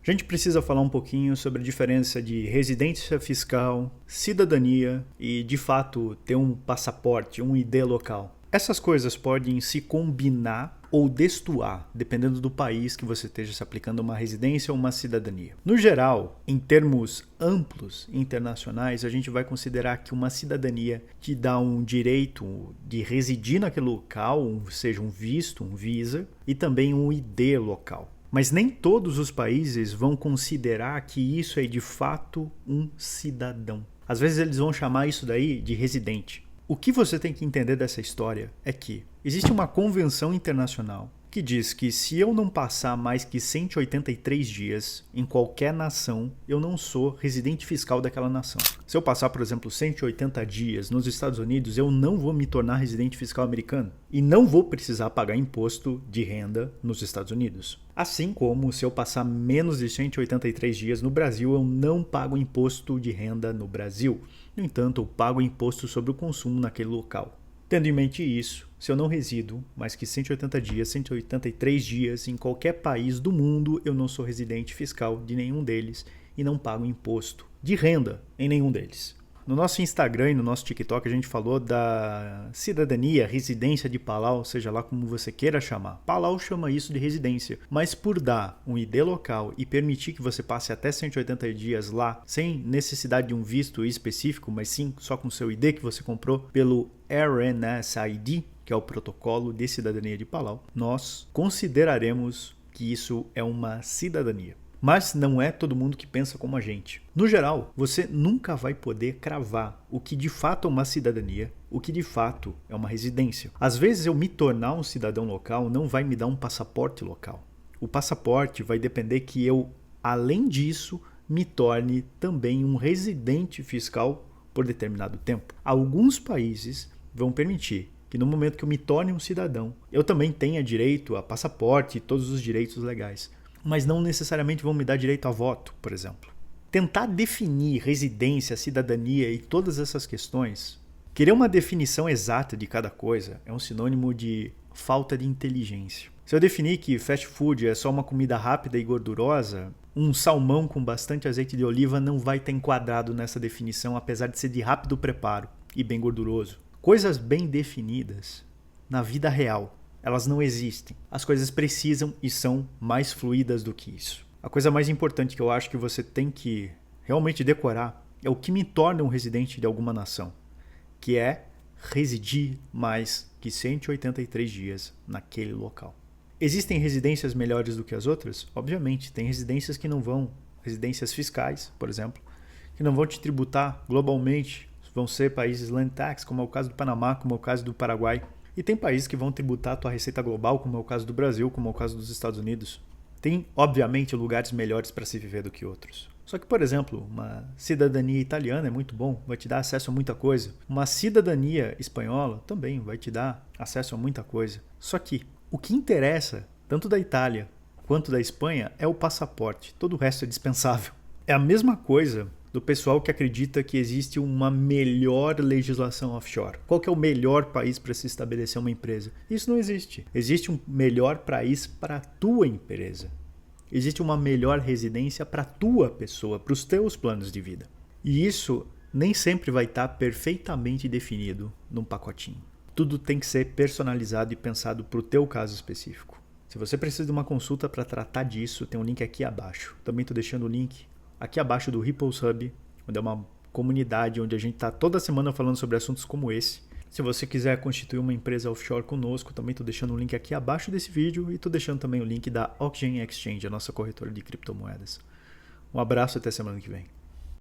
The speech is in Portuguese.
A gente precisa falar um pouquinho sobre a diferença de residência fiscal, cidadania e, de fato, ter um passaporte, um ID local. Essas coisas podem se combinar ou destoar, dependendo do país que você esteja se aplicando uma residência ou uma cidadania. No geral, em termos amplos internacionais, a gente vai considerar que uma cidadania te dá um direito de residir naquele local, seja um visto, um visa, e também um ID local. Mas nem todos os países vão considerar que isso é de fato um cidadão. Às vezes eles vão chamar isso daí de residente. O que você tem que entender dessa história é que existe uma convenção internacional que diz que se eu não passar mais que 183 dias em qualquer nação, eu não sou residente fiscal daquela nação. Se eu passar, por exemplo, 180 dias nos Estados Unidos, eu não vou me tornar residente fiscal americano e não vou precisar pagar imposto de renda nos Estados Unidos. Assim como se eu passar menos de 183 dias no Brasil, eu não pago imposto de renda no Brasil. No entanto, eu pago imposto sobre o consumo naquele local. Tendo em mente isso, se eu não resido mais que 180 dias, 183 dias em qualquer país do mundo, eu não sou residente fiscal de nenhum deles e não pago imposto de renda em nenhum deles. No nosso Instagram e no nosso TikTok a gente falou da cidadania, residência de Palau, seja lá como você queira chamar. Palau chama isso de residência, mas por dar um ID local e permitir que você passe até 180 dias lá, sem necessidade de um visto específico, mas sim só com seu ID que você comprou pelo RNSID, que é o protocolo de cidadania de Palau, nós consideraremos que isso é uma cidadania. Mas não é todo mundo que pensa como a gente. No geral, você nunca vai poder cravar o que de fato é uma cidadania, o que de fato é uma residência. Às vezes eu me tornar um cidadão local não vai me dar um passaporte local. O passaporte vai depender que eu, além disso, me torne também um residente fiscal por determinado tempo. Alguns países vão permitir que no momento que eu me torne um cidadão, eu também tenha direito a passaporte e todos os direitos legais. Mas não necessariamente vão me dar direito a voto, por exemplo. Tentar definir residência, cidadania e todas essas questões, querer uma definição exata de cada coisa é um sinônimo de falta de inteligência. Se eu definir que fast food é só uma comida rápida e gordurosa, um salmão com bastante azeite de oliva não vai estar enquadrado nessa definição, apesar de ser de rápido preparo e bem gorduroso. Coisas bem definidas na vida real, elas não existem. As coisas precisam e são mais fluídas do que isso. A coisa mais importante que eu acho que você tem que realmente decorar é o que me torna um residente de alguma nação, que é residir mais que 183 dias naquele local. Existem residências melhores do que as outras? Obviamente, tem residências que não vão, residências fiscais, por exemplo, que não vão te tributar globalmente, vão ser países land tax, como é o caso do Panamá, como é o caso do Paraguai. E tem países que vão tributar a tua receita global, como é o caso do Brasil, como é o caso dos Estados Unidos. Tem, obviamente, lugares melhores para se viver do que outros. Só que, por exemplo, uma cidadania italiana é muito bom, vai te dar acesso a muita coisa. Uma cidadania espanhola também vai te dar acesso a muita coisa. Só que o que interessa, tanto da Itália quanto da Espanha, é o passaporte. Todo o resto é dispensável. É a mesma coisa do pessoal que acredita que existe uma melhor legislação offshore. Qual que é o melhor país para se estabelecer uma empresa? Isso não existe. Existe um melhor país para a tua empresa. Existe uma melhor residência para a tua pessoa, para os teus planos de vida. E isso nem sempre vai estar perfeitamente definido num pacotinho. Tudo tem que ser personalizado e pensado para o teu caso específico. Se você precisa de uma consulta para tratar disso, tem um link aqui abaixo. Também estou deixando o link aqui abaixo do Ripples Hub, onde é uma comunidade onde a gente está toda semana falando sobre assuntos como esse. Se você quiser constituir uma empresa offshore conosco, também estou deixando um link aqui abaixo desse vídeo e estou deixando também o link da Oxygen Exchange, a nossa corretora de criptomoedas. Um abraço e até semana que vem.